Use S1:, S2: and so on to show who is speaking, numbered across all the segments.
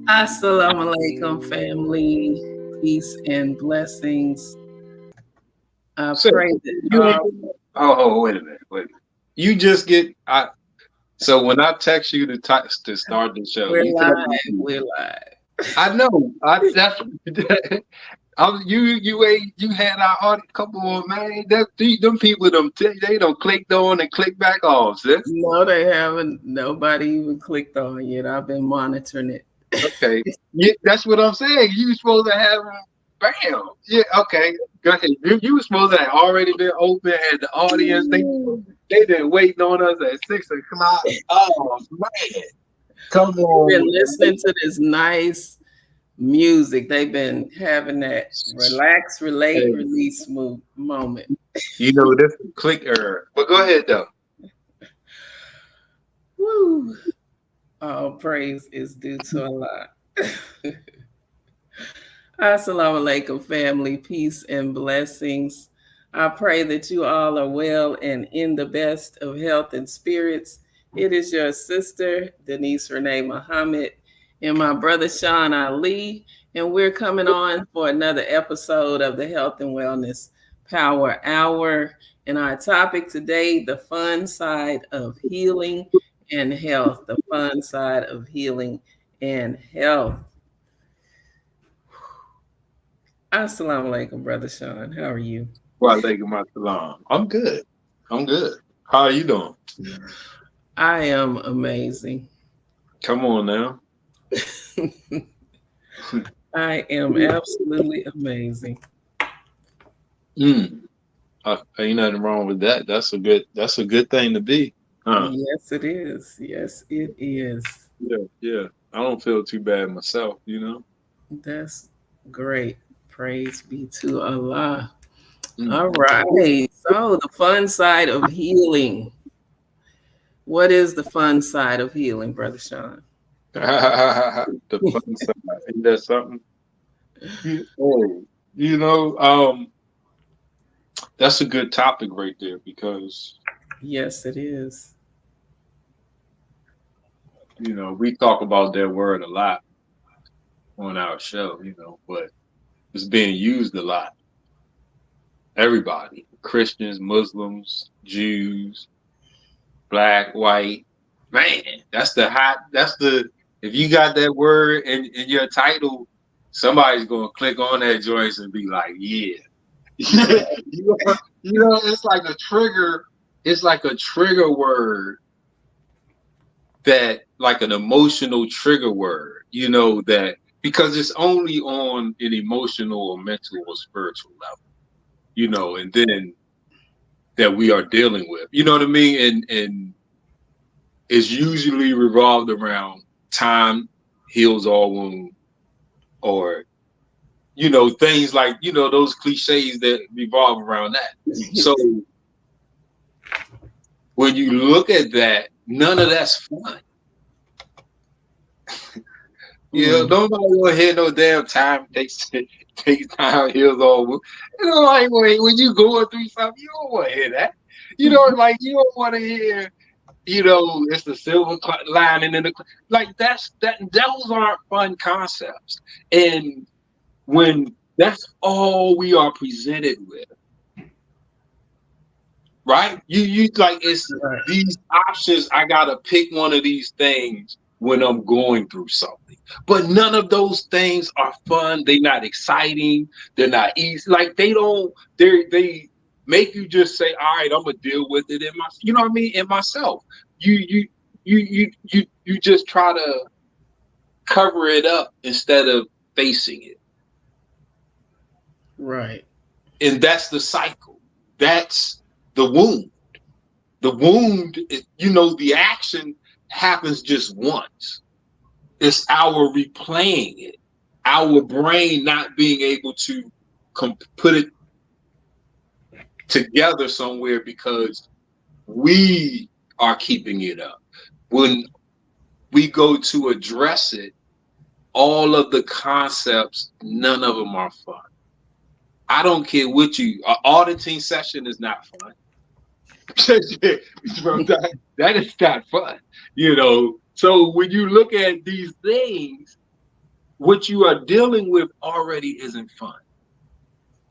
S1: Assalamu alaikum, family. Peace and blessings. I
S2: So
S1: pray that
S2: you ain't. Wait a minute. Wait. You just get. So when I text you to start the show,
S1: we're
S2: you tell
S1: live.
S2: me.
S1: We're live.
S2: I know. That's. You had our audience. Come on, man. Them people they don't clicked on and click back off. Sis.
S1: No, they haven't. Nobody even clicked on yet. I've been monitoring it.
S2: Okay. Yeah, that's what I'm saying. You supposed to have. Bam. Yeah. Okay. Go ahead. You were supposed to have already been open, had the audience. They been waiting on us at 6 o'clock. Oh man. Come
S1: We've
S2: on,
S1: been listening to this nice music. They've been having that relax, relate,
S2: hey,
S1: release moment.
S2: this is click error. But go ahead though.
S1: Woo! All praise is due to Allah. Assalamu alaikum, family. Peace and blessings. I pray that you all are well and in the best of health and spirits. It is your sister, Denise Renee Muhammad, and my brother, Sean Ali. And we're coming on for another episode of the Health and Wellness Power Hour. And our topic today, the fun side of healing and health. The fun side of healing and health. Assalamu alaikum, brother Sean. How are you?
S2: Walaikum assalam. I'm good. I'm good. How are you doing?
S1: I am amazing.
S2: Come on now.
S1: I am absolutely amazing.
S2: Mm. Ain't nothing wrong with that. That's a good thing to be. Huh?
S1: Yes, it is. Yes, it is.
S2: Yeah, yeah. I don't feel too bad myself.
S1: That's great. Praise be to Allah.
S2: Mm.
S1: All right. So, the fun side of healing. What is the fun side of healing, brother Sean?
S2: The fun side. Ain't that something? Oh, you know, that's a good topic right there because
S1: Yes, it is.
S2: we talk about that word a lot on our show, but it's being used a lot. Everybody, Christians, Muslims, Jews, black, white, man, if you got that word in your title, somebody's gonna click on that joint and be like, yeah. It's like a trigger. It's like a trigger word that, like an emotional trigger word, that because it's only on an emotional or mental or spiritual level, and then that we are dealing with. You know what I mean? And it's usually revolved around time heals all wound, or things like those cliches that revolve around that. So when you look at that, none of that's fun. Nobody want to hear no damn time takes time heals all wound. Like when you going through something, you don't want to hear that. Like you don't want to hear. It's the silver lining in the like those aren't fun concepts. And when that's all we are presented with, right? You like it's
S1: Right.
S2: these options. I gotta pick one of these things when I'm going through something. But none of those things are fun. They're not exciting. They're not easy. Like they make you just say, all right, I'm gonna deal with it in my in myself. You just try to cover it up instead of facing it.
S1: Right.
S2: And that's the cycle. That's the wound. The wound, the action happens just once. It's our replaying it, our brain not being able to put it together somewhere because we are keeping it up. When we go to address it, all of the concepts, none of them are fun. I don't care what an auditing session is not fun. That is not fun. So when you look at these things, what you are dealing with already isn't fun.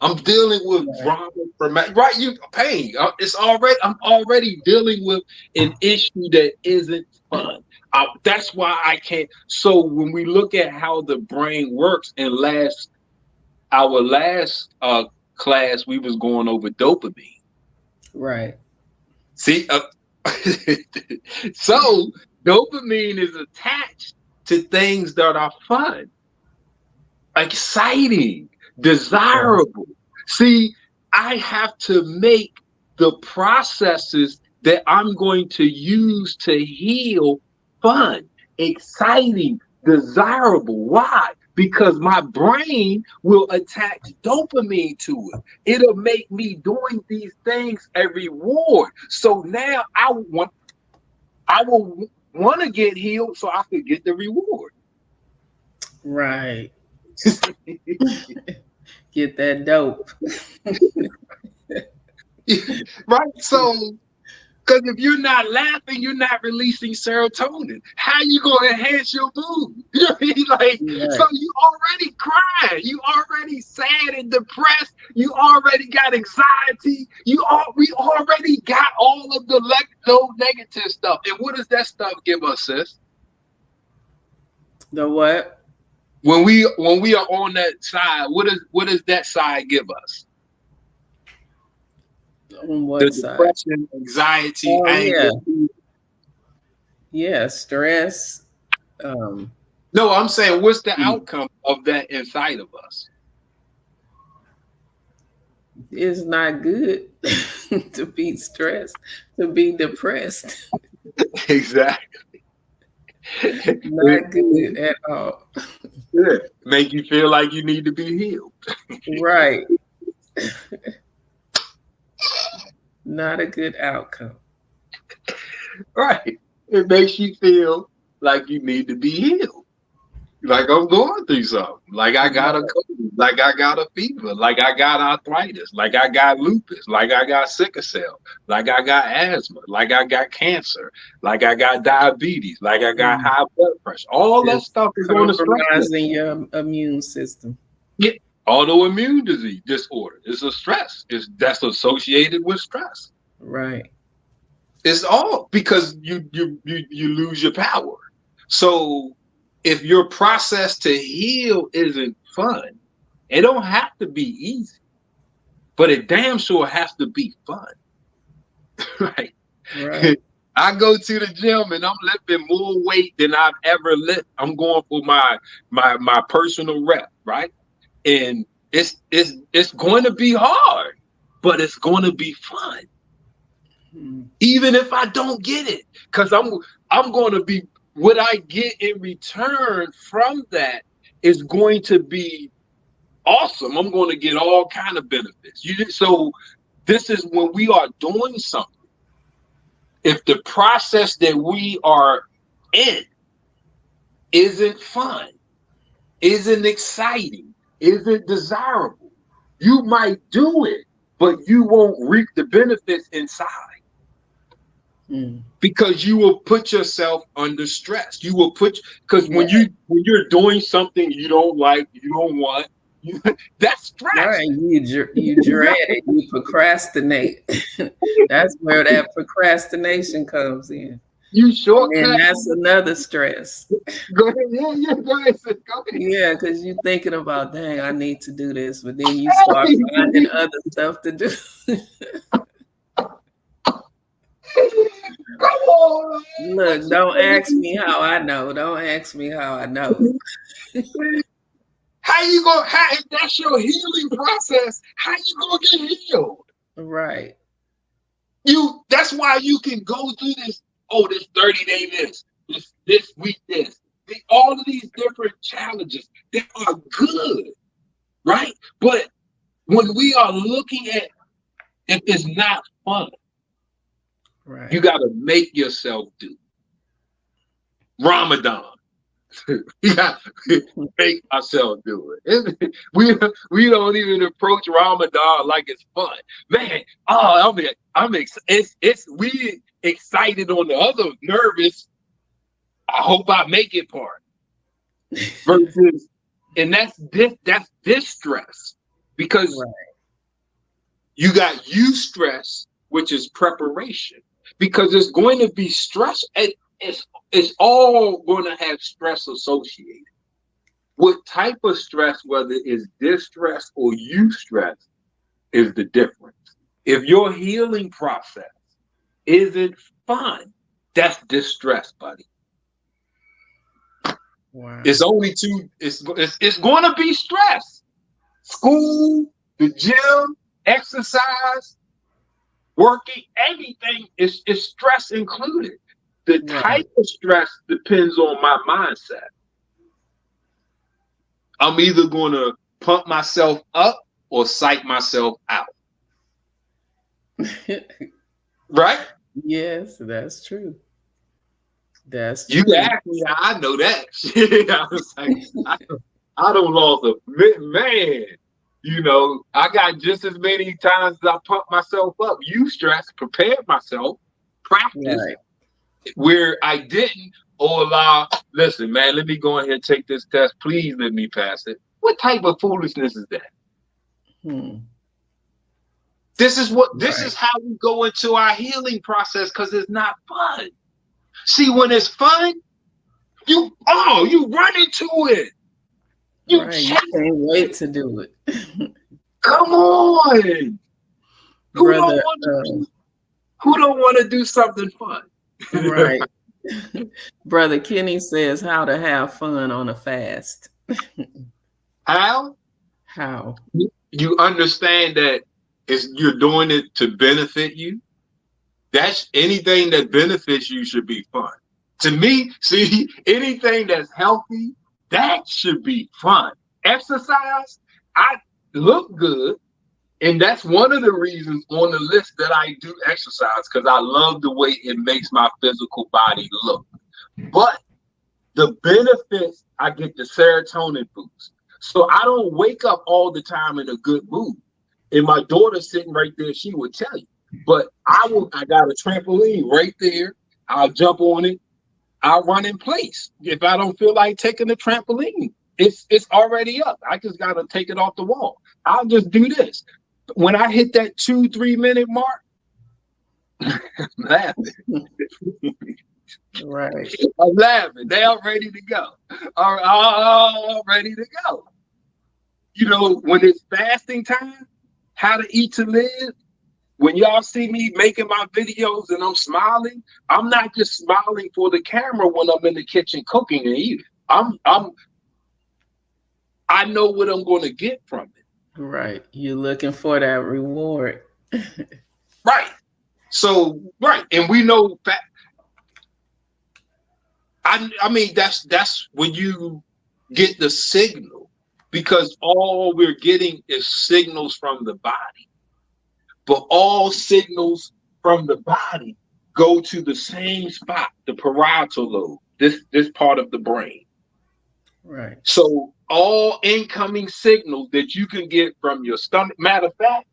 S2: I'm dealing with drama from right. You pain. I'm already dealing with an issue that isn't fun. That's why I can't. So when we look at how the brain works, and our last class, we was going over dopamine.
S1: Right.
S2: See, so dopamine is attached to things that are fun, exciting, desirable. See, I have to make the processes that I'm going to use to heal fun, exciting, desirable. Why? Because my brain will attach dopamine to it. It'll make me doing these things a reward. So now I will want to get healed so I could get the reward.
S1: Right. Get that dope.
S2: Right. So, because if you're not laughing, you're not releasing serotonin. How you gonna enhance your mood? You know what I mean? Like,
S1: Right.
S2: so you already crying, you already sad and depressed, you already got anxiety, we already got all of the negative stuff. And what does that stuff give us, sis?
S1: The what?
S2: When we are on that side, what does that side give us?
S1: On what
S2: The
S1: side?
S2: depression, anxiety, anger.
S1: Yeah, stress.
S2: No, I'm saying, what's the outcome of that inside of us?
S1: It's not good to be stressed, to be depressed.
S2: Exactly.
S1: Not good at all.
S2: Yeah. Make you feel like you need to be healed.
S1: Right. Not a good outcome.
S2: Right. It makes you feel like you need to be healed. Like I'm going through something. Like I got a cold. Like I got a fever. Like I got arthritis. Like I got lupus. Like I got sickle cell. Like I got asthma. Like I got cancer. Like I got diabetes. Like I got high blood pressure. All that stuff is on the stress.
S1: Compromising your immune system.
S2: Yeah. Autoimmune disease disorder. It's a stress. That's associated with stress.
S1: Right.
S2: It's all because you lose your power. So if your process to heal isn't fun, it don't have to be easy, but it damn sure has to be fun. Right. I go to the gym and I'm lifting more weight than I've ever lifted. I'm going for my personal rep, right? And it's going to be hard, but it's going to be fun. Even if I don't get it, because I'm going to be, what I get in return from that is going to be awesome. I'm going to get all kind of benefits. So this is when we are doing something. If the process that we are in isn't fun, isn't exciting, isn't desirable, you might do it, but you won't reap the benefits inside. Because you will put yourself under stress. You will because when you're doing something you don't like, you don't want, that's stress.
S1: Right. You dread it. You procrastinate. That's where that procrastination comes in.
S2: You shortcut.
S1: And that's another stress.
S2: Go ahead. Yeah. Go ahead.
S1: Yeah, because you're thinking about, dang, I need to do this, but then you start finding other stuff to do.
S2: Come on.
S1: Look, don't ask me how I know. Don't ask me how I know.
S2: How you gonna? If that's your healing process, how you gonna get healed?
S1: Right.
S2: That's why you can go through this. Oh, this 30-day this week this. All of these different challenges, they are good, right? But when we are looking at if it's not fun,
S1: right,
S2: you got to make yourself do. Ramadan. We got to make ourselves do it. We don't even approach Ramadan like it's fun, man. Oh, I'm excited. We excited on the other, nervous. I hope I make it part. Versus And that's distress, because
S1: Right.
S2: you got eustress, which is preparation, because it's going to be stress. It's all going to have stress associated. What type of stress, whether it's distress or eustress, is the difference. If your healing process isn't fun, that's distress, buddy.
S1: Wow.
S2: It's only two. It's going to be stress. School, the gym, exercise, working, everything is stress included. The
S1: Right.
S2: type of stress depends on my mindset. I'm either going to pump myself up or psych myself out. Right?
S1: Yes, that's true. That's
S2: You
S1: true.
S2: asked me, I know that. I was like, I don't lost a man. You know, I got just as many times as I pumped myself up. Eustress, prepared myself, practice
S1: Right.
S2: where I didn't, or allow, listen, man, let me go ahead and take this test. Please let me pass it. What type of foolishness is that? This is how we go into our healing process, because it's not fun. See, when it's fun, you run into it. You
S1: can't wait to do it.
S2: Come on. Who don't want to do something fun?
S1: Right. Brother Kenny says how to have fun on a fast.
S2: How? You understand that you're doing it to benefit you. That's anything that benefits you should be fun. To me, see, anything that's healthy, that should be fun. Exercise, I look good. And that's one of the reasons on the list that I do exercise, because I love the way it makes my physical body look. But the benefits, I get the serotonin boost. So I don't wake up all the time in a good mood. And my daughter sitting right there, she would tell you. But I got a trampoline right there. I'll jump on it. I'll run in place. If I don't feel like taking the trampoline, it's already up. I just got to take it off the wall. I'll just do this. When I hit that 2-3 minute mark, I'm laughing.
S1: Right.
S2: I'm laughing. They are ready to go. All ready to go. You know, when it's fasting time, how to eat to live, when y'all see me making my videos and I'm smiling, I'm not just smiling for the camera when I'm in the kitchen cooking and eating. I know what I'm going to get from it.
S1: Right. You're looking for that reward.
S2: Right. So, right. And we know that. I mean, that's when you get the signal, because all we're getting is signals from the body. But all signals from the body go to the same spot, the parietal lobe, this part of the brain.
S1: Right.
S2: So all incoming signals that you can get from your stomach, matter of fact,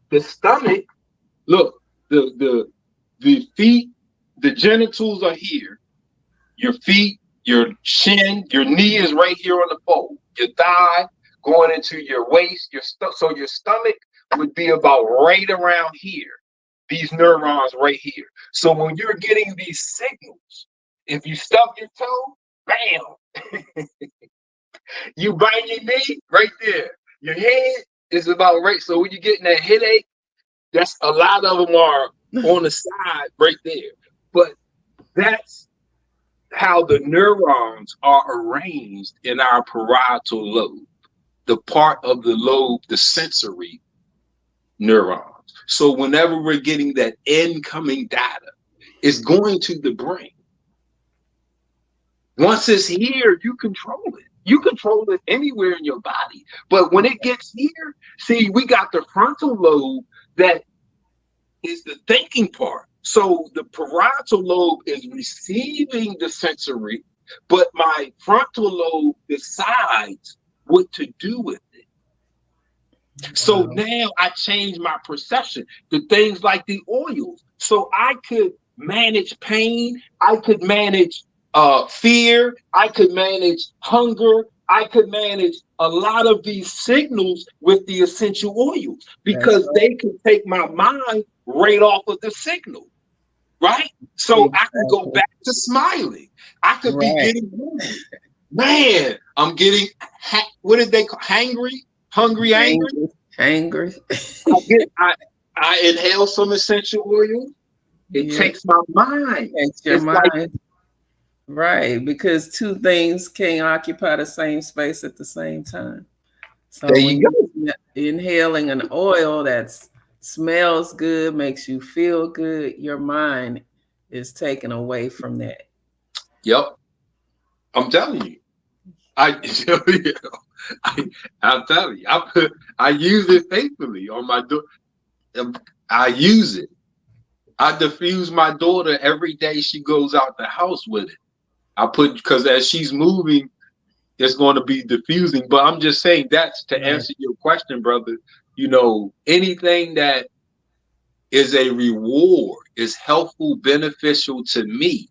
S2: the stomach, look, the feet, the genitals are here. Your feet, your chin, your knee is right here on the fold. Your thigh going into your waist, so your stomach would be about right around here. These neurons right here. So when you're getting these signals, if you stub your toe, bam, you bite your knee right there. Your head is about right. So when you're getting that headache, that's a lot of them are on the side right there. But that's how the neurons are arranged in our parietal lobe, the part of the lobe, the sensory neurons. So whenever we're getting that incoming data, it's going to the brain. Once it's here, you control it. You control it anywhere in your body. But when it gets here, see, we got the frontal lobe that is the thinking part. So the parietal lobe is receiving the sensory, but my frontal lobe decides what to do with it. So now I change my perception to things like the oils. So I could manage pain. I could manage fear. I could manage hunger.
S3: I could manage a lot of these signals with the essential oils
S1: That's
S3: because
S1: right.
S3: they can take my mind right off of the signal, right? So I can go
S1: Exactly.
S3: back to smiling. I could be
S1: Right.
S3: getting hungry. Man, I'm getting, what did they call, hungry, angry?
S1: Angry.
S3: I inhale some essential oil. It
S1: Yeah.
S3: takes my mind.
S1: Takes your
S3: It's like,
S1: mind. Right. Because two things can't occupy the same space at the same time.
S3: there
S1: So
S3: you
S1: when
S3: go.
S1: you're inhaling an oil that smells good, makes you feel good, your mind is taken away from that.
S3: Yep. I'm telling you. I, I'm telling you, I use it faithfully on my door. I use it. I diffuse my daughter every day she goes out the house with it. Because as she's moving, it's going to be diffusing. But I'm just saying that's to
S1: Right.
S3: answer your question, brother. Anything that is a reward, is helpful, beneficial to me,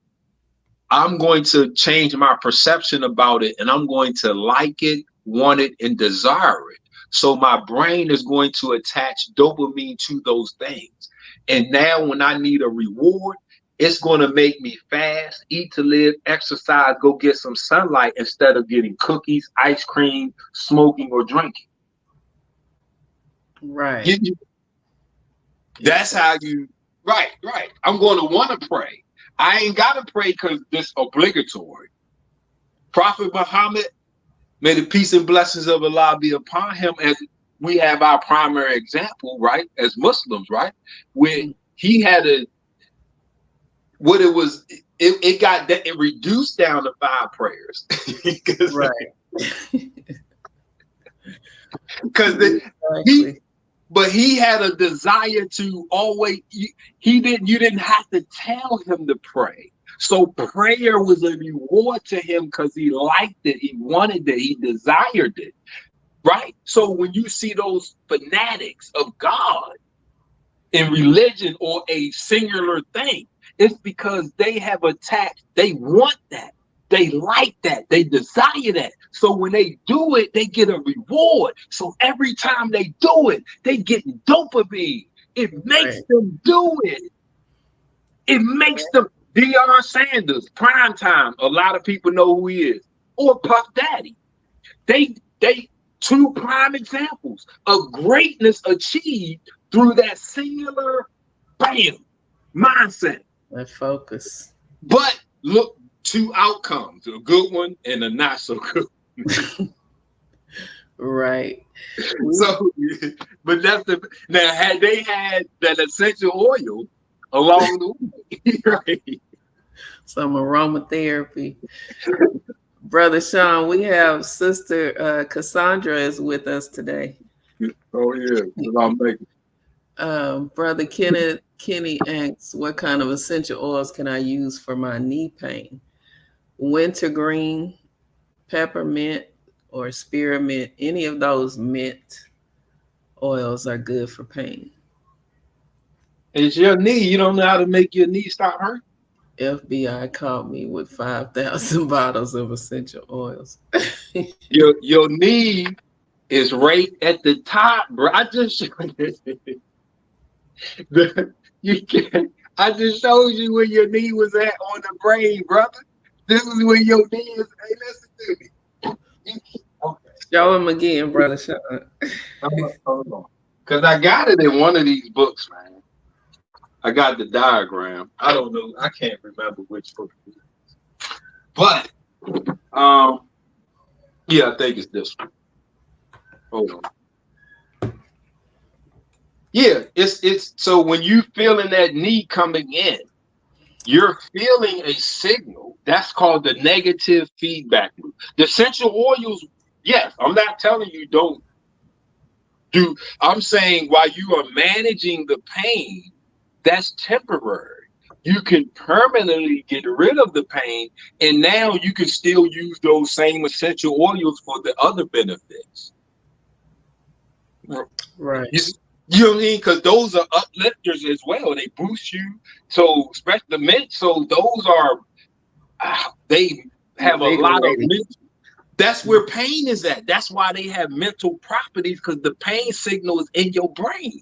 S3: I'm going to change my perception about it, and I'm going to like it, want it, and desire it. So my brain is going to attach dopamine to those things. And now when I need a reward, it's going to make me fast, eat to live, exercise, go get some sunlight instead of getting cookies, ice cream, smoking, or drinking.
S1: Right.
S3: That's how you, right. I'm going to want to pray. I ain't got to pray because this obligatory. Prophet Muhammad, may the peace and blessings of Allah be upon him, as we have our primary example, right? As Muslims, right? Where he had it reduced down to 5 prayers.
S1: Right.
S3: Because he had a desire to always, you didn't have to tell him to pray. So prayer was a reward to him because he liked it, he wanted it, he desired it, right? So when you see those fanatics of God in religion or a singular thing, it's because they have attached, they want that. They like that. They desire that. So when they do it, they get a reward. So every time they do it, they get dopamine. It makes them do it. It makes them. Deion Sanders, prime time. A lot of people know who he is. Or Puff Daddy. They 2 prime examples of greatness achieved through that singular, bam, mindset.
S1: That focus.
S3: But look, 2 outcomes, a good one and a not so good one.
S1: Right.
S3: So, but now had they had that essential oil along the way, right?
S1: Some aromatherapy. Brother Sean, we have Sister Cassandra is with us today.
S3: Oh yeah,
S1: Brother Kenny asks, what kind of essential oils can I use for my knee pain? Wintergreen, peppermint, or spearmint. Any of those mint oils are good for pain.
S3: It's your knee. You don't know how to make your knee stop hurting.
S1: FBI caught me with 5,000 bottles of essential oils.
S3: Your knee is right at the top, bro. I just showed I just showed you where your knee was at on the brain, brother. This is where your knee is. Hey, listen to me. Okay.
S1: Show him again, Brother Sean.
S3: Hold on. Because I got it in one of these books, man. I got the diagram. I don't know. I can't remember which book it is. But, yeah, I think it's this one. Hold on. Yeah, it's so when you feeling that knee coming in, you're feeling a signal. That's called the negative feedback loop. The essential oils, yes, I'm not telling you don't do. I'm saying while you are managing the pain, that's temporary. You can permanently get rid of the pain, and now you can still use those same essential oils for the other benefits.
S1: Right.
S3: You know what I mean? Because those are uplifters as well. They boost you. So, especially the mint. So those are, they have a lot of mint. That's where pain is at. That's why they have mental properties, because the pain signal is in your brain.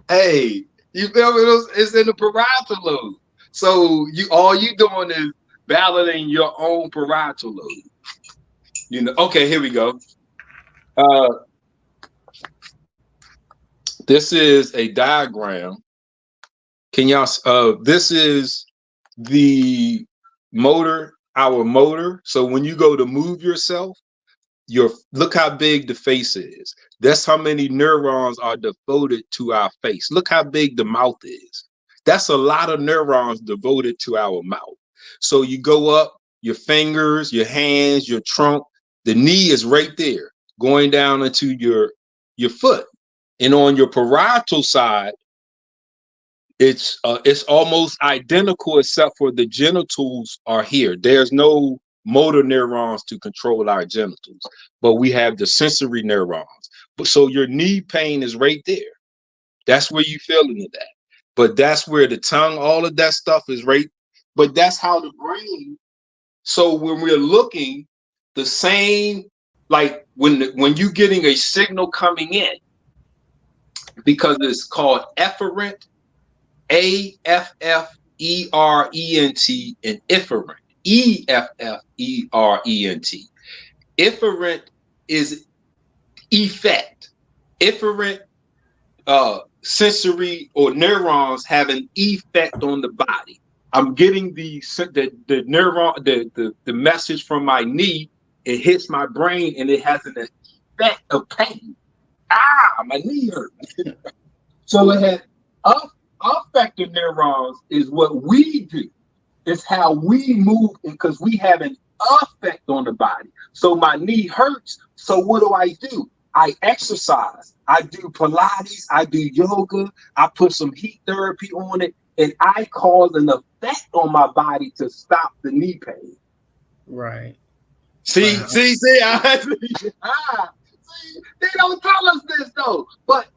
S3: Hey, you feel me? It's in the parietal lobe. So all you doing is balancing your own parietal lobe. You know. Okay, here we go. This is a diagram. Can y'all? This is the motor, our motor. So when you go to move yourself, look how big the face is. That's how many neurons are devoted to our face. Look how big the mouth is. That's a lot of neurons devoted to our mouth. So you go up, your fingers, your hands, your trunk, the knee is right there, going down into your foot. And on your parietal side, it's almost identical, except for the genitals are here. There's no motor neurons to control our genitals, but we have the sensory neurons. But so your knee pain is right there. That's where you feeling it at. But that's where the tongue, all of that stuff is right. But that's how the brain. So when we're looking, the same, like when you're getting a signal coming in, because it's called efferent, AFFERENT, and efferent, EFFERENT. Efferent is effect. Efferent sensory or neurons have an effect on the body. I'm getting the neuron, the message from my knee. It hits my brain and it has an effect of pain. My knee hurts. So it has affective neurons is what we do. It's how we move, because we have an effect on the body. So my knee hurts. So what do? I exercise. I do Pilates. I do yoga. I put some heat therapy on it, and I cause an effect on my body to stop the knee pain.
S1: Right.
S3: See, wow. see, they don't tell us this though, but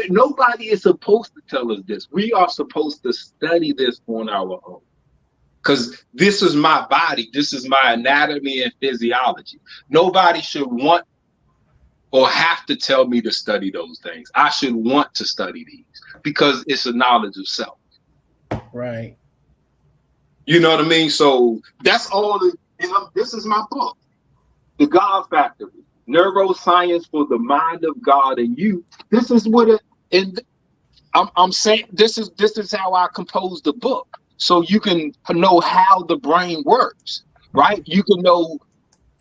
S3: nobody is supposed to tell us this. We are supposed to study this on our own, because this is my body. This is my anatomy and physiology. Nobody should want or have to tell me to study those things. I should want to study these because it's a knowledge of self.
S1: Right.
S3: You know what I mean? So that's all. This is my book, The God Factory. Neuroscience for the Mind of God and You. This is what I'm saying. This is how I composed the book, so you can know how the brain works, right? You can know,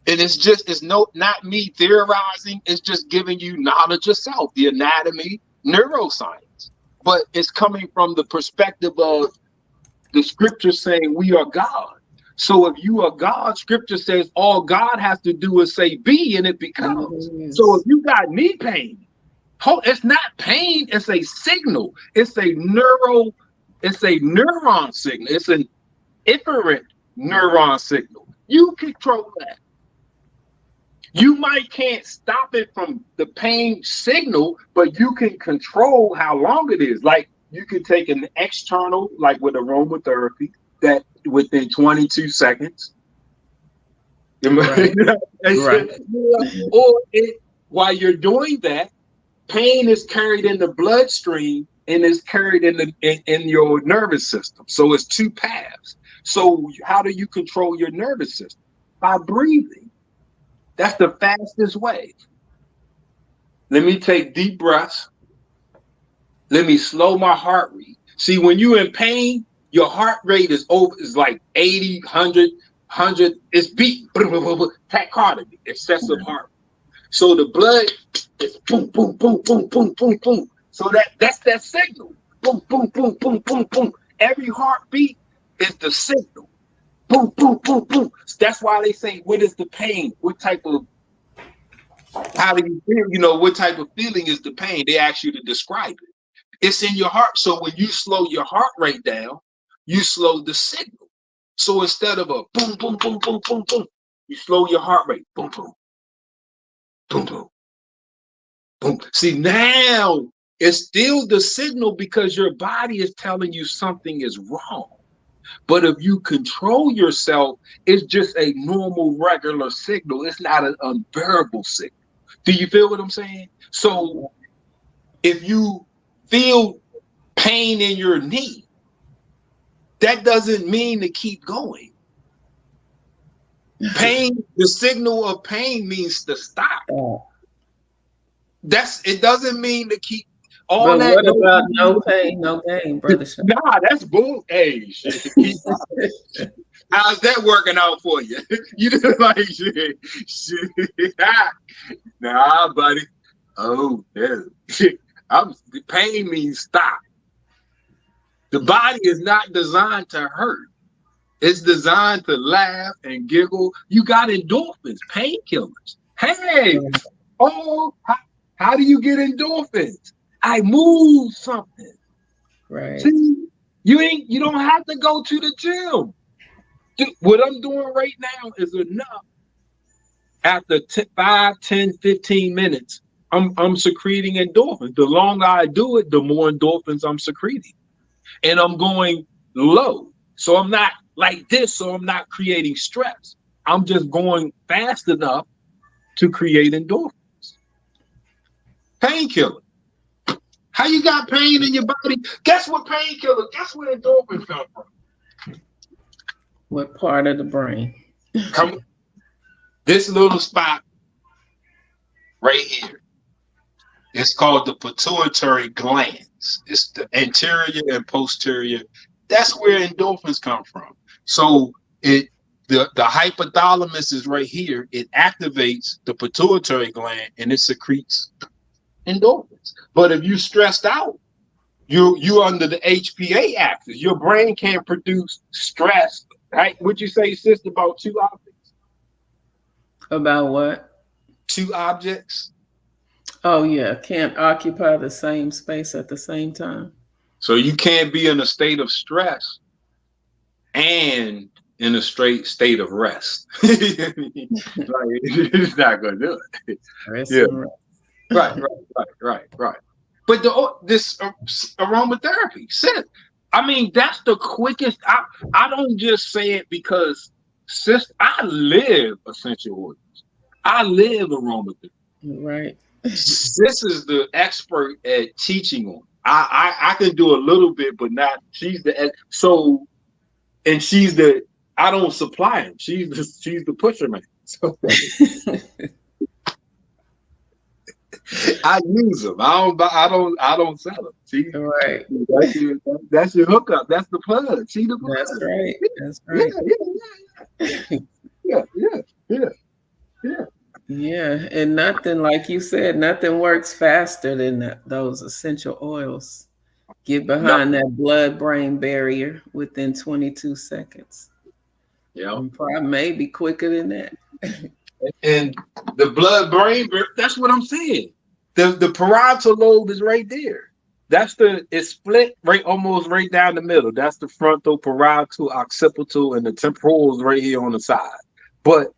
S3: and it's not me theorizing. It's just giving you knowledge of self, the anatomy, neuroscience, but it's coming from the perspective of the scripture saying we are God. So if you are God, scripture says all God has to do is say be, and it becomes. So if you got knee pain, it's not pain, it's a signal. It's a neuron signal. It's an efferent neuron signal. You control that. You can't stop it from the pain signal, but you can control how long it is. Like you can take an external, like with aromatherapy, that within 22 seconds. Right. Right. Or while you're doing that, pain is carried in the bloodstream and is carried in your nervous system. So it's two paths. So how do you control your nervous system? By breathing. That's the fastest way. Let me take deep breaths. Let me slow my heart rate. See, when you're in pain, your heart rate is like 80, 100. It's beat. Tachycardia, excessive heart rate. So the blood is boom, boom, boom, boom, boom, boom, boom. So that's that signal. Boom, boom, boom, boom, boom, boom. Every heartbeat is the signal. Boom, boom, boom, boom. That's why they say, what is the pain? How do you feel? You know, what type of feeling is the pain? They ask you to describe it. It's in your heart. So when you slow your heart rate down, you slow the signal. So instead of a boom, boom, boom, boom, boom, boom, you slow your heart rate. Boom, boom, boom, boom, boom. See, now it's still the signal because your body is telling you something is wrong. But if you control yourself, it's just a normal, regular signal. It's not an unbearable signal. Do you feel what I'm saying? So if you feel pain in your knee, that doesn't mean to keep going. Pain, the signal of pain means to stop. It doesn't mean to keep all
S1: but
S3: that.
S1: what about no pain, no gain, Brother Sean?
S3: Nah, that's bull. Hey, shit. How's that working out for you? You just like shit. Nah, buddy. Oh, yeah. Pain means stop. The body is not designed to hurt. It's designed to laugh and giggle. You got endorphins, painkillers. Hey, how do you get endorphins? I move something.
S1: Right.
S3: See, you don't have to go to the gym. What I'm doing right now is enough. After 5, 10, 15 minutes, I'm secreting endorphins. The longer I do it, the more endorphins I'm secreting. And I'm going low. So I'm not like this, so I'm not creating stress. I'm just going fast enough to create endorphins. Painkiller. How you got pain in your body? Guess what painkiller? Guess where endorphins come from?
S1: What part of the brain?
S3: Come, this little spot right here. It's called the pituitary glands. It's the anterior and posterior. That's where endorphins come from. So the hypothalamus is right here. It activates the pituitary gland and it secretes endorphins. But if you're stressed out, you're under the HPA axis. Your brain can't produce stress. Right? Would you say, sister, about 2 objects?
S1: About what?
S3: 2 objects.
S1: Oh yeah, can't occupy the same space at the same time.
S3: So you can't be in a state of stress and in a straight state of rest. It's not gonna do it.
S1: Rest
S3: Yeah.
S1: and rest.
S3: Right. But this aromatherapy, that's the quickest. I don't just say it because I live essential oils. I live aromatherapy.
S1: Right.
S3: Sis is the expert at teaching on. I can do a little bit, but not. She's the and she's the. I don't supply him. She's the pusher man. So I use them. I don't sell them. See,
S1: right.
S3: That's your hookup. That's the plug. See the plug.
S1: That's right. That's right.
S3: Yeah.
S1: Yeah, and nothing, like you said, nothing works faster than those essential oils. Get behind that blood-brain barrier within 22 seconds.
S3: Yeah,
S1: Probably maybe quicker than that.
S3: And the blood-brain barrier, that's what I'm saying. The parietal lobe is right there. It's split almost right down the middle. That's the frontal, parietal, occipital, and the temporal is right here on the side. But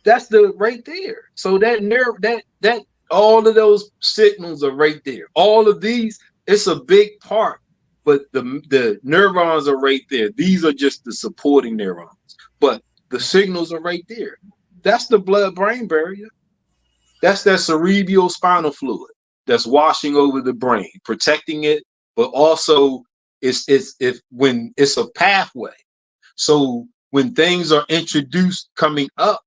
S3: that's right there. So that nerve, that all of those signals are right there. All of these, it's a big part, but the neurons are right there. These are just the supporting neurons, but the signals are right there. That's the blood-brain barrier. That's that cerebral spinal fluid that's washing over the brain, protecting it, but also when it's a pathway. So when things are introduced coming up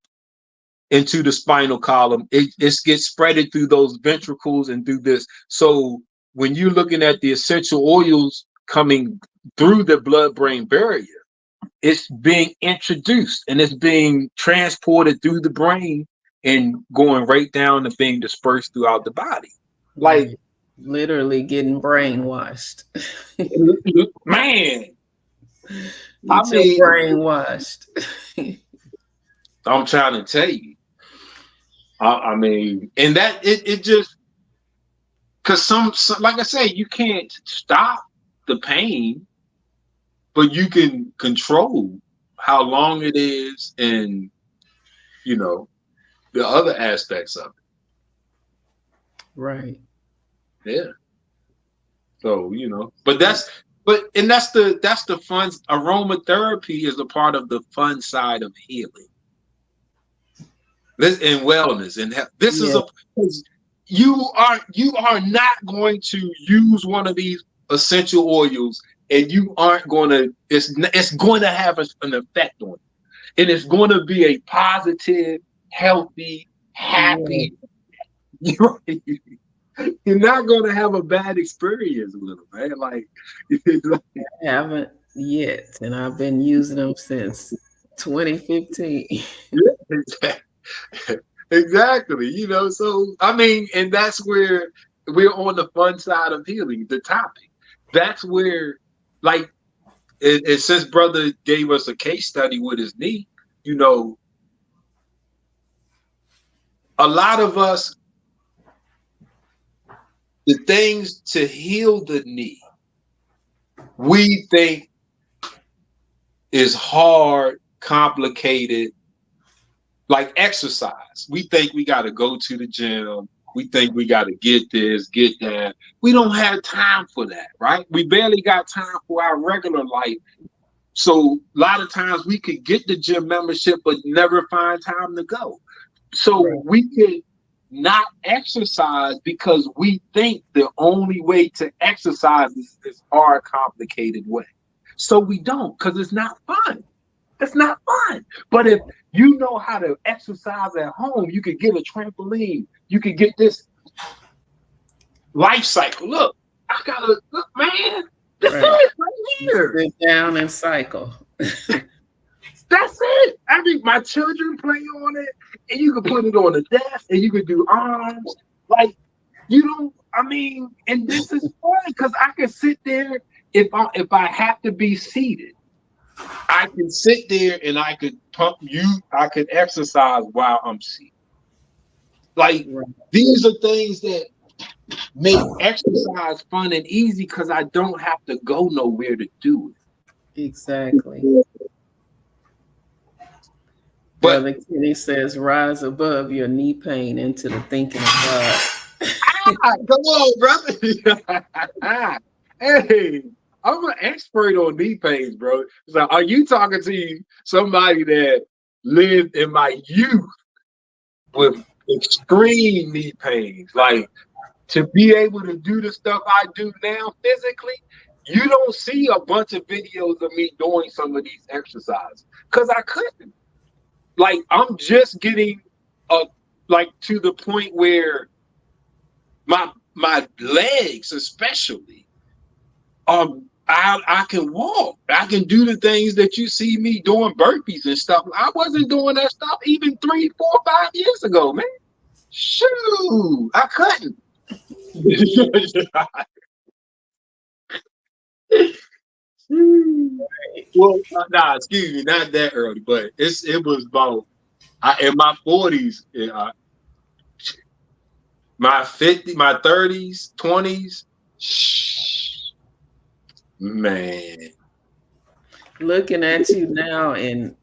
S3: into the spinal column, it gets spreaded through those ventricles and through this. So when you're looking at the essential oils coming through the blood-brain barrier, it's being introduced and it's being transported through the brain and going right down and being dispersed throughout the body. Like
S1: literally getting brainwashed.
S3: Man.
S1: Brainwashed.
S3: I'm trying to tell you. And that it just because some like I say, you can't stop the pain, but you can control how long it is and the other aspects of it.
S1: Right.
S3: Yeah. So, but that's And that's the fun. Aromatherapy is a part of the fun side of healing. This and wellness and health. This is you are not going to use one of these essential oils, and you aren't going to. It's going to have an effect on you, and it's going to be a positive, healthy, happy. You're not going to have a bad experience with them, man. Like
S1: I haven't yet, and I've been using them since 2015.
S3: Exactly. You know, so I mean, and that's where we're on the fun side of healing, the topic. That's where, like, it since brother gave us a case study with his knee, you know, a lot of us, the things to heal the knee, we think is hard, complicated, like exercise. We think we got to go to the gym. We think we got to get this, get that. We don't have time for that, right? We barely got time for our regular life. So a lot of times we could get the gym membership, but never find time to go. So we could not exercise because we think the only way to exercise is this hard, complicated way. So we don't, because it's not fun. It's not fun. But if you know how to exercise at home, you could get a trampoline. You could get this life cycle. Look, I gotta look, man. This is right here.
S1: Sit down and cycle.
S3: That's it. I mean, my children play on it, and you can put it on the desk, and you can do arms. Like, you don't. I mean, and this is fun because I can sit there if I have to be seated. I can sit there and I could pump you. I could exercise while I'm seated. Like, these are things that make exercise fun and easy because I don't have to go nowhere to do it.
S1: Exactly. But Brother Kenny says, rise above your knee pain into the thinking of God.
S3: Come on, brother. Hey, I'm an expert on knee pains, bro. So are you talking to somebody that lived in my youth with extreme knee pains? Like, to be able to do the stuff I do now physically, you don't see a bunch of videos of me doing some of these exercises because I couldn't. Like, I'm just getting to the point where my legs, especially, I can walk. I can do the things that you see me doing, burpees and stuff. I wasn't doing that stuff even 3, 4, 5 years ago, man. Shoot, I couldn't. Well, nah, excuse me, not that early, but it was about in my 40s, my 50s, my 30s, 20s. Man,
S1: looking at you now and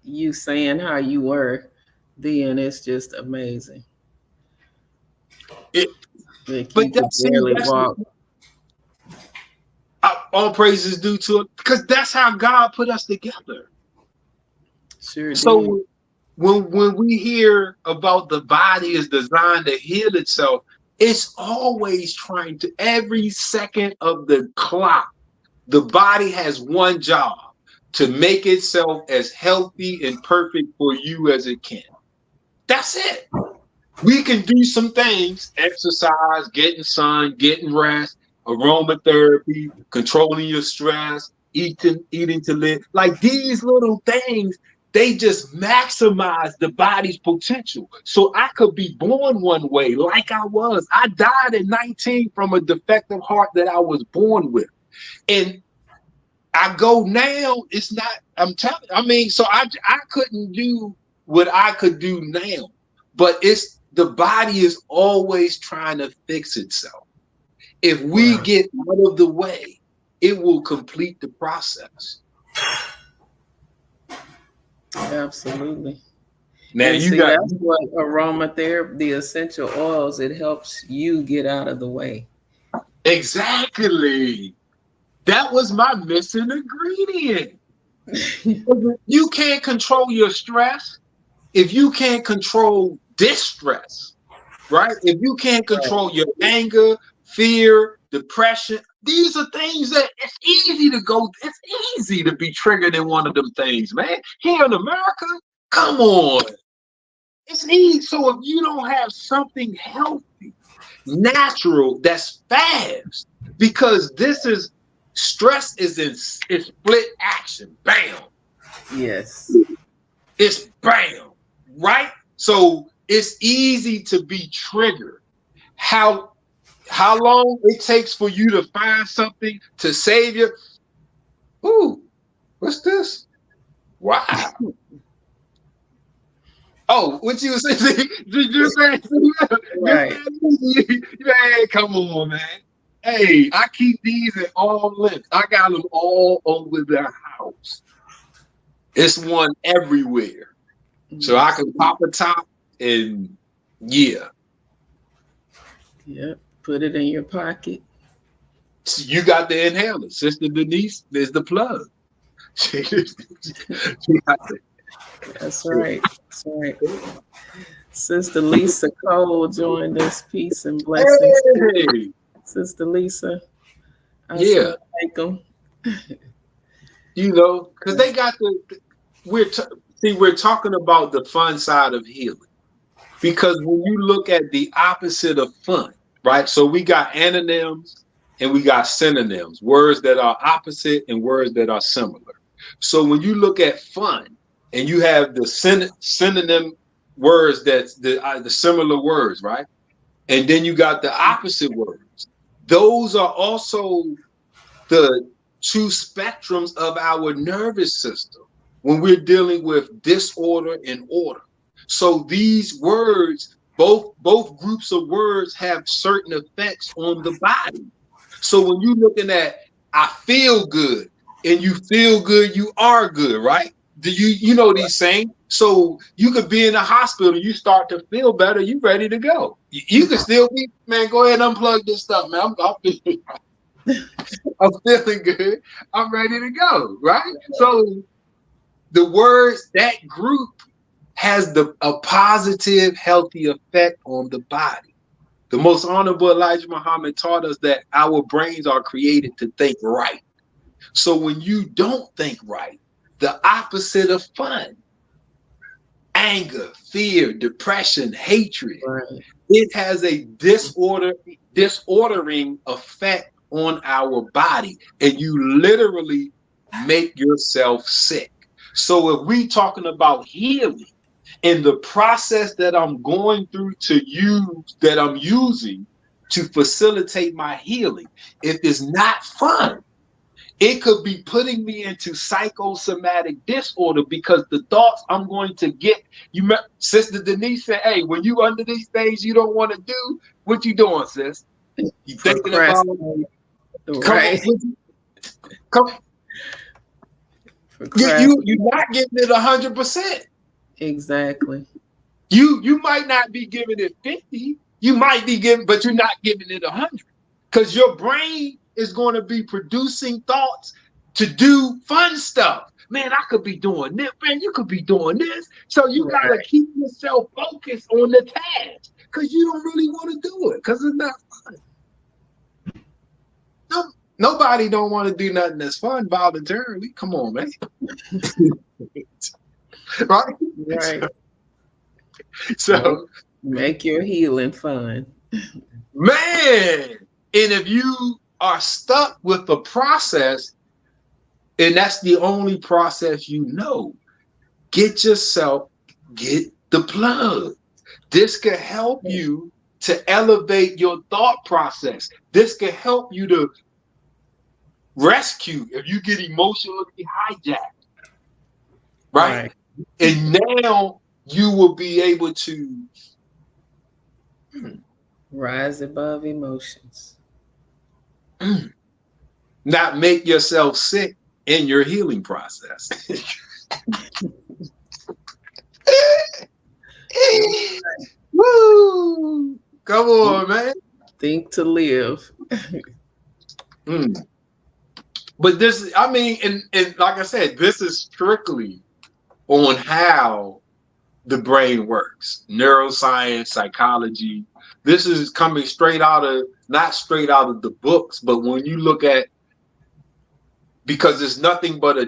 S1: you saying how you were then, it's just amazing. Like you could barely walk.
S3: All praises due to it, because that's how God put us together.
S1: Sure.
S3: So when we hear about the body is designed to heal itself, it's always trying to, every second of the clock, the body has one job: to make itself as healthy and perfect for you as it can. That's it. We can do some things: exercise, getting sun, getting rest, aromatherapy, controlling your stress, eating to live. Like, these little things, they just maximize the body's potential. So I could be born one way, like I was. I died at 19 from a defective heart that I was born with. And I go now, it's not, I'm telling you, I mean, so I couldn't do what I could do now, but it's, the body is always trying to fix itself. If we get out of the way, it will complete the process.
S1: Absolutely.
S3: Now
S1: that's what aromatherapy, the essential oils, it helps you get out of the way.
S3: Exactly. That was my missing ingredient. You can't control your stress if you can't control distress, right? If you can't control your anger, fear, depression, these are things that it's easy to be triggered in one of them things, man. Here in America, come on. It's easy. So if you don't have something healthy, natural, that's fast, because stress is split action. Bam.
S1: Yes.
S3: It's bam. Right? So it's easy to be triggered. How long it takes for you to find something to save you? Ooh, what's this? Wow. Oh, what you saying? You saying?
S1: Right.
S3: Man, come on, man. Hey, I keep these at all lengths. I got them all over the house. It's one everywhere. So I can pop a top and yeah.
S1: Yep. Put it in your pocket.
S3: So you got the inhaler. Sister Denise, there's the plug.
S1: That's right. That's right. Sister Lisa Cole joined us. Peace and blessings.
S3: Hey.
S1: Sister Lisa.
S3: Yeah.
S1: Assalamualaikum.
S3: You know, because they got we're talking about the fun side of healing. Because when you look at the opposite of fun, right? So we got antonyms and we got synonyms, words that are opposite and words that are similar. So when you look at fun and you have the synonym words, that's the similar words, right? And then you got the opposite words. Those are also the two spectrums of our nervous system when we're dealing with disorder and order. So these words, both groups of words have certain effects on the body. So when you're looking at I feel good and you feel good, you are good, right? Do you know these saying? So you could be in the hospital, you start to feel better, you ready to go. You could still be, man, go ahead and unplug this stuff, man. I'm feeling good. I'm ready to go, right? So the words, that group has a positive, healthy effect on the body. The most honorable Elijah Muhammad taught us that our brains are created to think right. So when you don't think right, the opposite of fun, anger, fear, depression, hatred, right, it has a disordering effect on our body, and you literally make yourself sick. So if we talking about healing, in the process that I'm going through that I'm using to facilitate my healing, if it's not fun, it could be putting me into psychosomatic disorder, because the thoughts I'm going to get, Sister Denise said, hey, when you under these things you don't want to do, what you doing, sis? You thinking about, right? Come. You're not getting it 100%.
S1: Exactly.
S3: You might not be giving it 50. You might be giving, but you're not giving it 100, because your brain is going to be producing thoughts to do fun stuff. Man, I could be doing this. Man, you could be doing this. So you got to keep yourself focused on the task, because you don't really want to do it because it's not fun. No, nobody don't want to do nothing that's fun voluntarily. Come on, man.
S1: Right.
S3: So
S1: make your healing fun.
S3: Man, and if you are stuck with the process, and that's the only process you know, get the plug. This could help you to elevate your thought process. This could help you to rescue if you get emotionally hijacked. Right? And now you will be able to
S1: rise above emotions.
S3: Not make yourself sick in your healing process. Woo! Come on, man.
S1: Think to live.
S3: But this, I mean, and like I said, this is strictly on how the brain works. Neuroscience, psychology. This is coming straight out of, not straight out of the books, but when you look at, because it's nothing but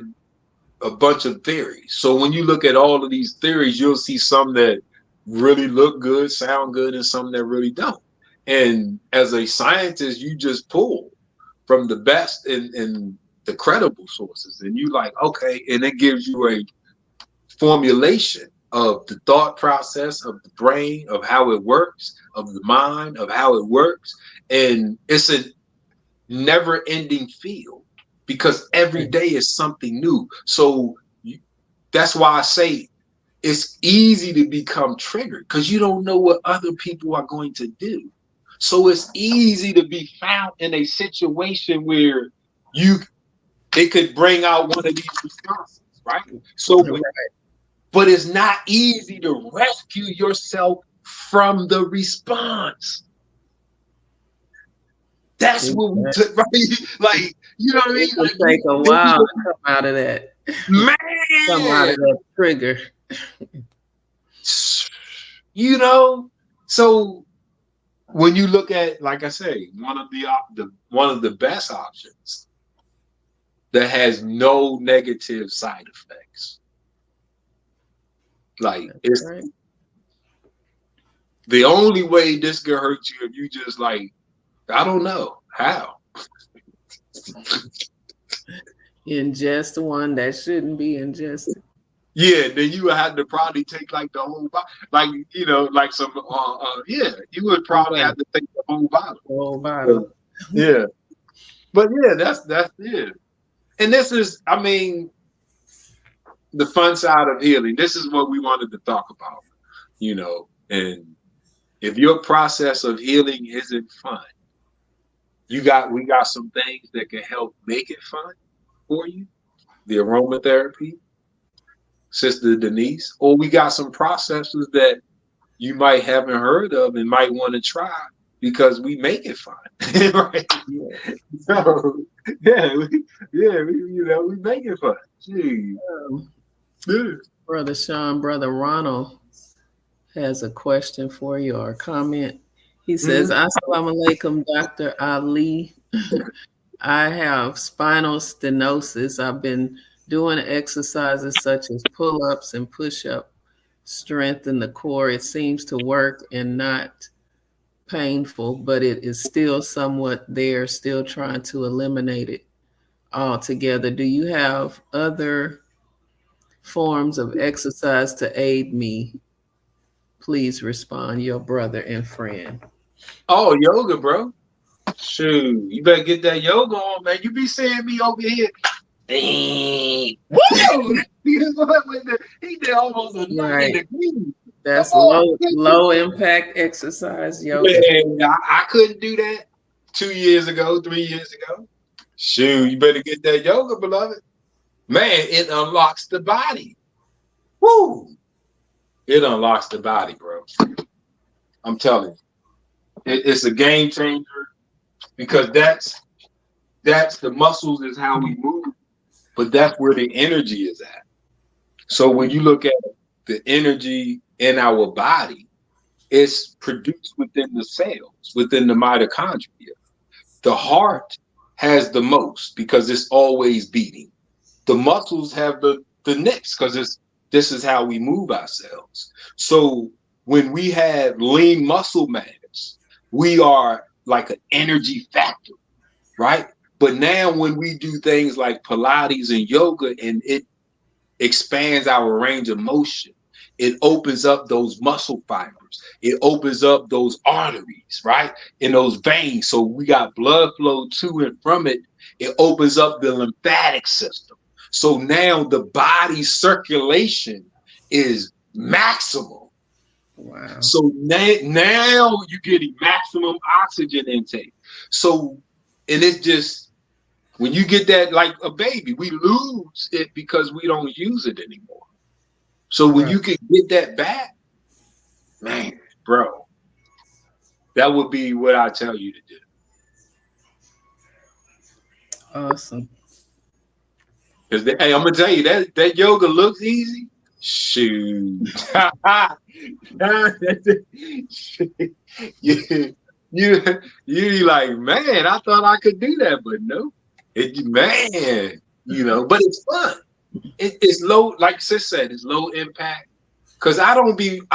S3: a bunch of theories. So when you look at all of these theories, you'll see some that really look good, sound good, and some that really don't. And as a scientist, you just pull from the best and the credible sources. And you like, okay, and it gives you a formulation of the thought process of the brain, of how it works, of the mind, of how it works. And it's a never ending field because every day is something new. So that's why I say it's easy to become triggered because you don't know what other people are going to do. So it's easy to be found in a situation where it could bring out one of these responses, right? So, but it's not easy to rescue yourself from the response. That's what we took, right? Like, you know what I mean?
S1: It take a while to come out of that.
S3: Man,
S1: come out of that trigger.
S3: You know, so when you look at, like I say, one of the best options that has no negative side effects. Like it's right. The only way this could hurt you if you just like, I don't know how.
S1: Ingest one that shouldn't be ingested.
S3: Yeah, then you would have to probably take like the whole bottle, like you know, like some. Yeah, you would probably have to take the whole bottle.
S1: The whole bottle.
S3: Yeah, but yeah, that's it. And this is, I mean, the fun side of healing. This is what we wanted to talk about, you know. And if your process of healing isn't fun, we got some things that can help make it fun for you. The aromatherapy, Sister Denise, or we got some processes that you might haven't heard of and might want to try because we make it fun, right? Yeah. So we make it fun. Gee.
S1: Brother Sean, Brother Ronald has a question for you or a comment. He says, Assalamu alaikum, Dr. Ali. I have spinal stenosis. I've been doing exercises such as pull-ups and push-up, strengthen the core. It seems to work and not painful, but it is still somewhat there, still trying to eliminate it altogether. Do you have other forms of exercise to aid me? Please respond, your brother and friend.
S3: Oh, yoga, bro. Shoot, you better get that yoga on, man. You be seeing me over here. Woo! He did almost a 90 degrees.
S1: That's low impact exercise yoga.
S3: Man, I couldn't do that 2 years ago, 3 years ago. Shoot, you better get that yoga, beloved. Man, it unlocks the body. Woo! It unlocks the body, bro. I'm telling you. It's a game changer because that's the muscles is how we move, but that's where the energy is at. So when you look at the energy in our body, it's produced within the cells, within the mitochondria. The heart has the most because it's always beating. The muscles have the next because this is how we move ourselves. So when we have lean muscle mass, we are like an energy factor, right? But now when we do things like Pilates and yoga and it expands our range of motion, it opens up those muscle fibers. It opens up those arteries, right? And those veins. So we got blood flow to and from it. It opens up the lymphatic system. So now the body's circulation is maximal.
S1: Wow.
S3: So now you're getting maximum oxygen intake. So, and it's just, when you get that like a baby, we lose it because we don't use it anymore. So when you can get that back, man, bro, that would be what I tell you to do.
S1: Awesome.
S2: Because hey, I'm gonna tell you that yoga looks easy. Shoot. you like, man, I thought I could do that, but no. Man, but it's fun. It's low, like Sis said, it's low impact. Cause I'm in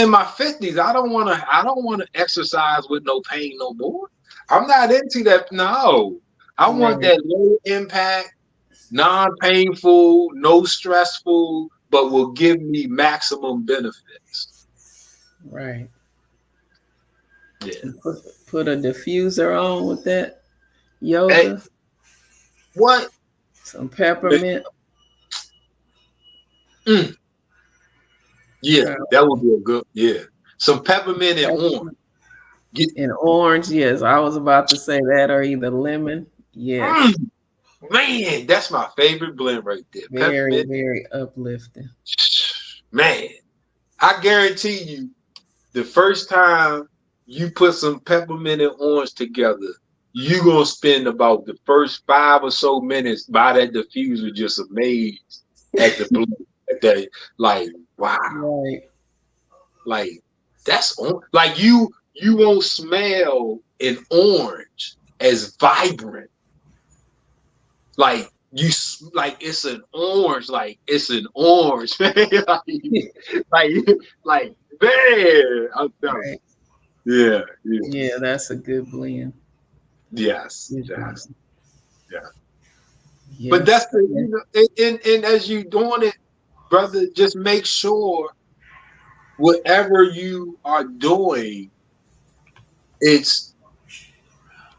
S2: my 50s. I don't wanna exercise with no pain no more. I'm not into that. No. I want that low impact, non-painful, no stressful, but will give me maximum benefits.
S1: Right.
S2: Yeah.
S1: Put a diffuser on with that yoga.
S2: Hey, what?
S1: Some peppermint.
S2: Yeah, that would be a good. Yeah, some peppermint and orange.
S1: And orange, yes. I was about to say that, or either lemon. Yes.
S2: Man, that's my favorite blend right there.
S1: Very,
S2: peppermint.
S1: very uplifting.
S2: Man, I guarantee you, the first time you put some peppermint and orange together, you're gonna spend about the first 5 or so minutes by that diffuser just amazed at the blend. Like, wow.
S1: Right.
S2: Like, that's like you won't smell an orange as vibrant. Like it's an orange, it's an orange, man. like man, I'm telling you.
S1: Yeah, that's a good blend.
S2: Yes. But that's and as you doing it, brother, just make sure whatever you are doing, it's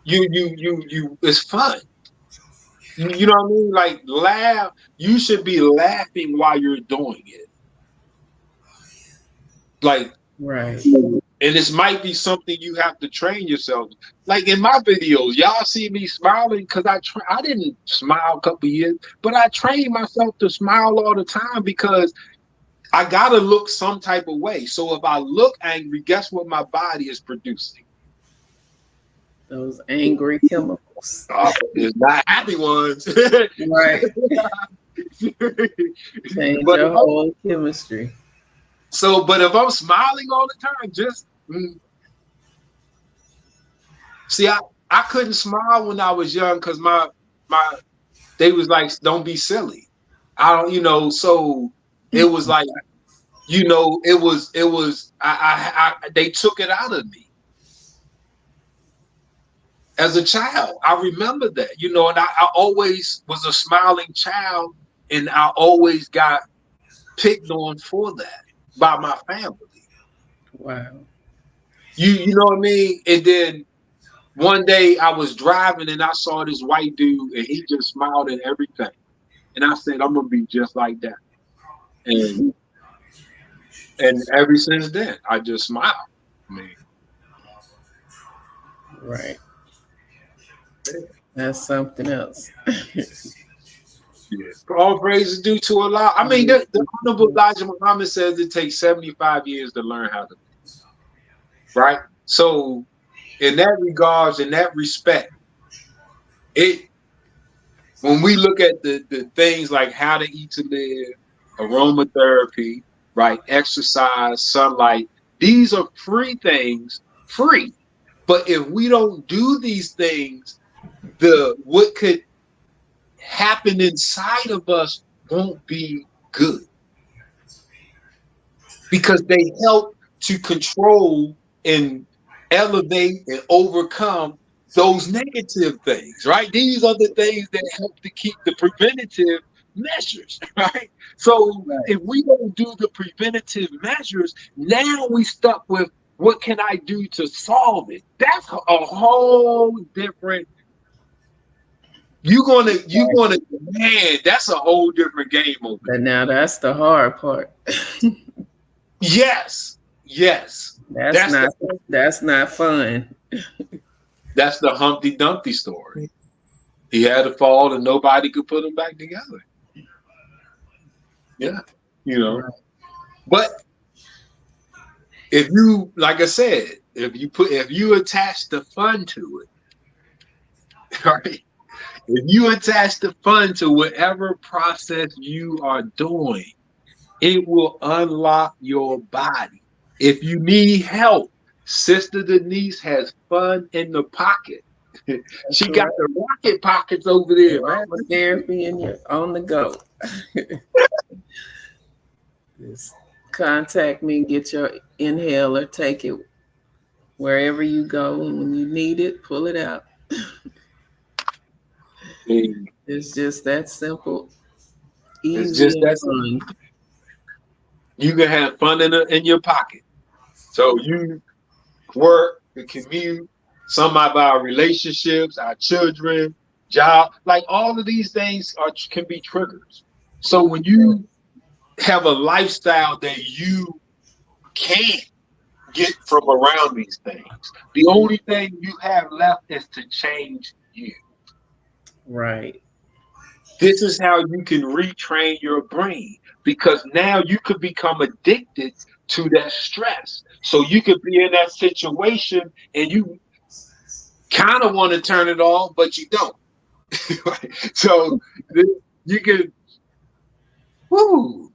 S2: it's fun. You know what I mean? Like, laugh. You should be laughing while you're doing it. Like,
S1: right.
S2: And this might be something you have to train yourself. Like in my videos, y'all see me smiling because I didn't smile a couple years, but I trained myself to smile all the time because I gotta look some type of way. So if I look angry, guess what my body is producing?
S1: Those angry chemicals.
S2: It's not happy ones.
S1: Right. Change your whole chemistry.
S2: So, but if I'm smiling all the time, just see, I couldn't smile when I was young because they was like, don't be silly. I don't, so it was like, it was they took it out of me. As a child, I remember that, and I always was a smiling child, and I always got picked on for that by my family.
S1: Wow.
S2: You know what I mean? And then one day I was driving and I saw this white dude and he just smiled at everything. And I said, I'm gonna be just like that. And ever since then, I just smile.
S1: Right. That's something else.
S2: All praise is due to Allah. I mean, the Honorable Elijah Muhammad says it takes 75 years to learn how to live. Right? So, in that regards, in that respect, when we look at the things like how to eat to live, aromatherapy, right, exercise, sunlight, these are free things, free. But if we don't do these things, what could happen inside of us won't be good, because they help to control and elevate and overcome those negative things, right? These are the things that help to keep the preventative measures, right? So if we don't do the preventative measures, now we stuck with what can I do to solve it? That's a whole different. You're gonna, man, that's a whole different game over there.
S1: But now that's the hard part.
S2: Yes.
S1: That's not fun.
S2: That's the Humpty Dumpty story. He had to fall and nobody could put him back together. Yeah, But if you, like I said, if you attach the fun to it, right?
S3: If you attach the fun to whatever process you are doing, it will unlock your body. If you need help, Sister Denise has fun in the pocket.
S1: That's
S3: She got
S1: right.
S3: the rocket pockets over there, man.
S1: Therapy and you're on the go. Just contact me, get your inhaler, take it wherever you go, and when you need it, pull it out. It's just that simple,
S3: It's
S1: easy,
S3: just
S1: and
S3: that
S1: fun.
S3: you can have fun in your pocket. So you work, the commute, some of our relationships, our children, job, like all of these things can be triggers. So when you have a lifestyle that you can't get from around these things, the only thing you have left is to change you.
S1: Right.
S3: This is how you can retrain your brain, because now you could become addicted to that stress. So you could be in that situation and you kind of want to turn it off, but you don't. So you can, whoo.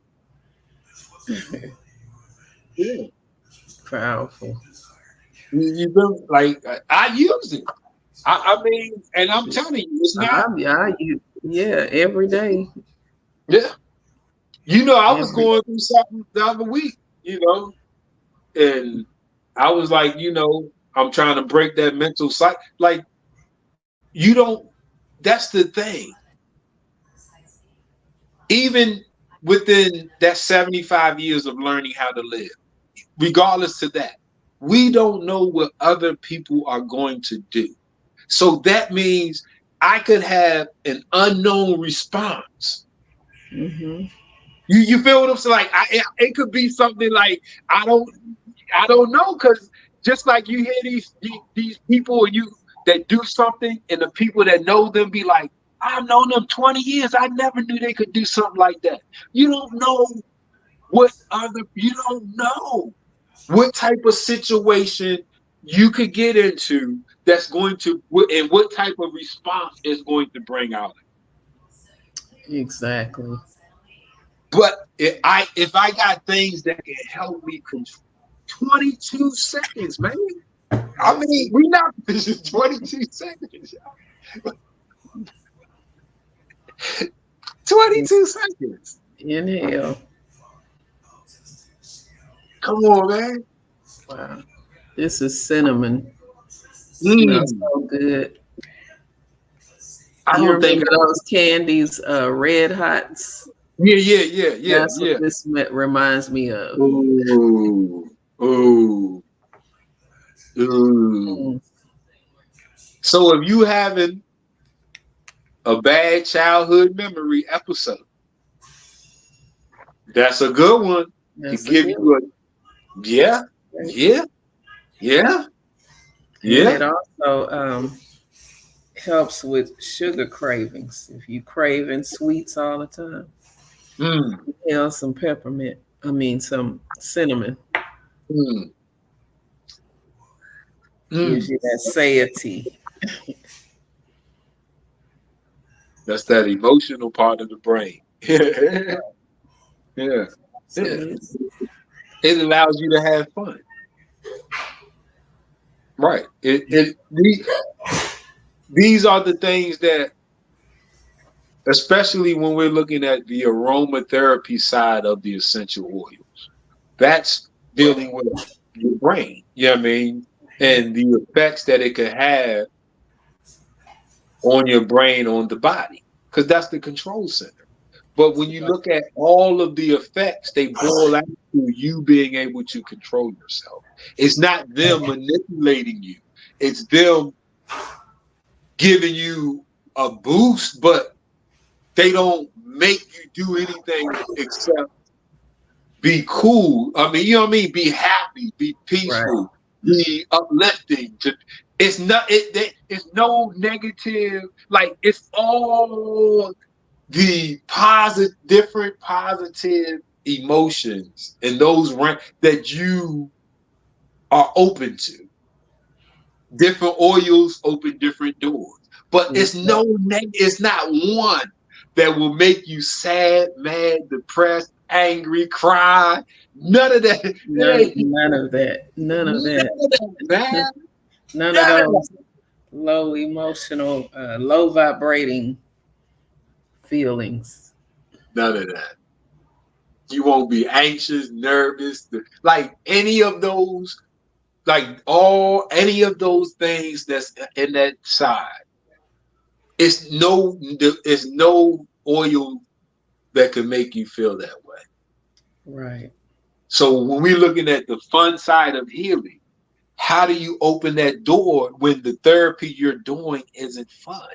S3: Yeah.
S1: Powerful.
S3: You know, like I use it. I mean, and I'm telling you, it's not.
S1: Yeah, every day.
S3: Yeah. I was
S1: Every
S3: going through something the other week, and I was like, I'm trying to break that mental cycle. Like, you don't, that's the thing. Even within that 75 years of learning how to live, regardless to that, we don't know what other people are going to do. So that means I could have an unknown response.
S1: Mm-hmm.
S3: You feel what I'm saying? Like it could be something like I don't know, because just like you hear these people and you that do something, and the people that know them be like, I've known them 20 years. I never knew they could do something like that. You don't know you don't know what type of situation you could get into that's going to, and what type of response is going to bring out.
S1: Exactly.
S3: But if I got things that can help me control 22 seconds, man. I mean, we not this is 22 seconds. 22 seconds.
S1: Inhale.
S3: Come on, man.
S1: Wow. This is cinnamon. Smells so good.
S3: I
S1: You
S3: don't think
S1: remember those candies, Red Hots?
S3: Yeah.
S1: That's what this reminds me of.
S3: Ooh. So if you having a bad childhood memory episode, that's a good one to give you a yeah.
S1: And it also helps with sugar cravings. If you craving sweets all the time, inhale some peppermint. Some cinnamon. Gives you that satiety.
S3: That's that emotional part of the brain. Yeah. It allows you to have fun. Right. These are the things that, especially when we're looking at the aromatherapy side of the essential oils, that's dealing with your brain. You know what I mean? And the effects that it could have on your brain, on the body, because that's the control center. But when you look at all of the effects, they boil out to you being able to control yourself. It's not them manipulating you. It's them giving you a boost, but they don't make you do anything except be cool. I mean, you know what I mean? Be happy, be peaceful, be uplifting. It's no negative. Like, it's all the different positive emotions and those that you are open to. Different oils open different doors. but it's it's not one that will make you sad, mad, depressed, angry, cry. None of that.
S1: None of that. None of that,
S3: man.
S1: None of those low emotional, low vibrating feelings.
S3: None of that. You won't be anxious, nervous, like any of those, any of those things that's in that side. It's no oil that can make you feel that way.
S1: Right.
S3: So when we're looking at the fun side of healing, how do you open that door when the therapy you're doing isn't fun?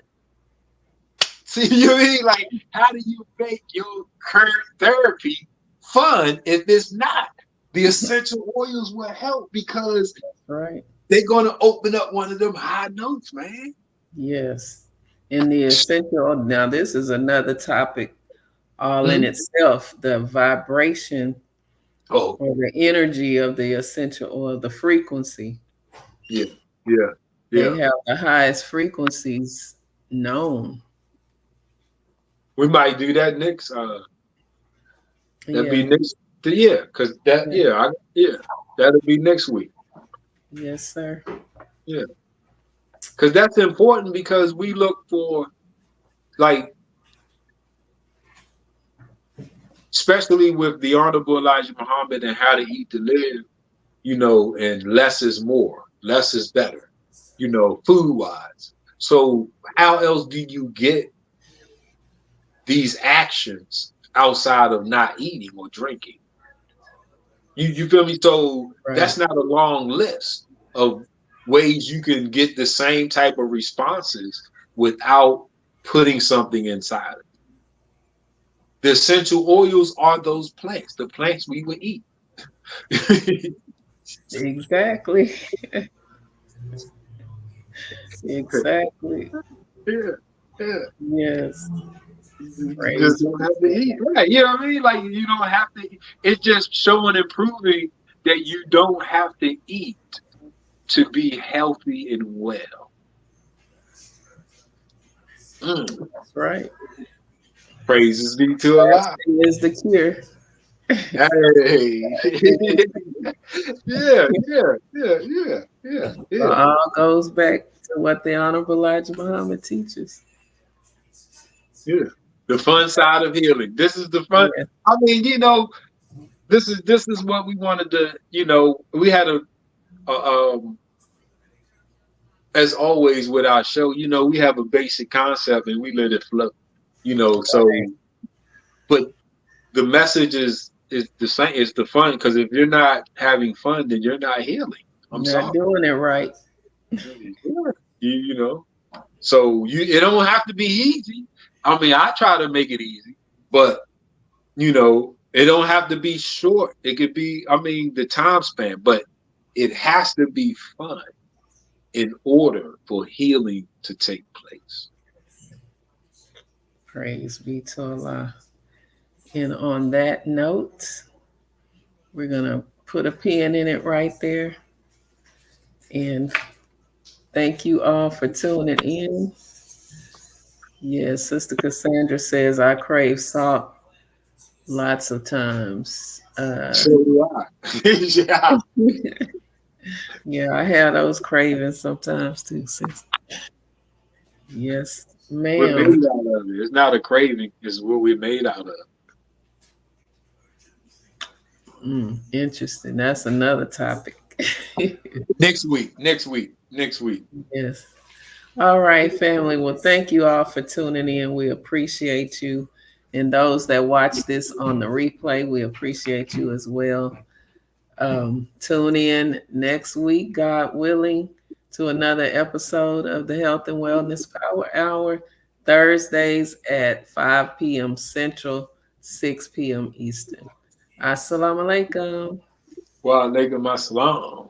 S3: See, you mean, like, how do you make your current therapy fun if it's not? The essential oils will help because they're going to open up one of them high notes, man.
S1: Yes. And the essential, now this is another topic all in itself, the vibration or the energy of the essential oil, the frequency.
S3: Yeah.
S1: They have the highest frequencies known.
S3: We might do that next. That'd be next. Because that'll be next week.
S1: Yes, sir.
S3: Yeah. Because that's important because we look for, like, especially with the Honorable Elijah Muhammad and How to Eat to Live, and less is more, less is better, food wise. So how else do you get these actions outside of not eating or drinking? You feel me? So that's not a long list of ways you can get the same type of responses without putting something inside it. The essential oils are those plants, the plants we would eat.
S1: Exactly. Exactly.
S3: Yeah.
S1: Yes.
S3: You just don't have to eat. Right. You know what I mean? Like, you don't have to. It's just showing and proving that you don't have to eat to be healthy and well.
S1: That's right.
S3: Praises be to Allah.
S1: Is the cure.
S3: Hey. Yeah.
S1: It all goes back to what the Honorable Elijah Muhammad teaches.
S3: Yeah. The fun side of healing. This is the fun. Yeah. I mean, this is what we wanted to, we had as always with our show, we have a basic concept and we let it flow, so, but the message is the same. It's the fun, because if you're not having fun, then you're not healing. I'm
S1: not doing it right.
S3: So it don't have to be easy. I mean, I try to make it easy, but it don't have to be short. It could be, the time span, but it has to be fun in order for healing to take place.
S1: Praise be to Allah. And on that note, we're going to put a pin in it right there. And thank you all for tuning in. Yes, Sister Cassandra says, I crave salt lots of times.
S3: So do I.
S1: Yeah, I have those cravings sometimes too, sis. Yes, ma'am.
S3: We're made out of it. It's not a craving. It's what we're made out of.
S1: Interesting. That's another topic.
S3: Next week.
S1: Yes. All right, family. Well, thank you all for tuning in. We appreciate you. And those that watch this on the replay, we appreciate you as well. Tune in next week, God willing, to another episode of the Health and Wellness Power Hour, Thursdays at 5 p.m. Central, 6 p.m. Eastern. Assalamu alaikum.
S3: Wa alaikum assalam.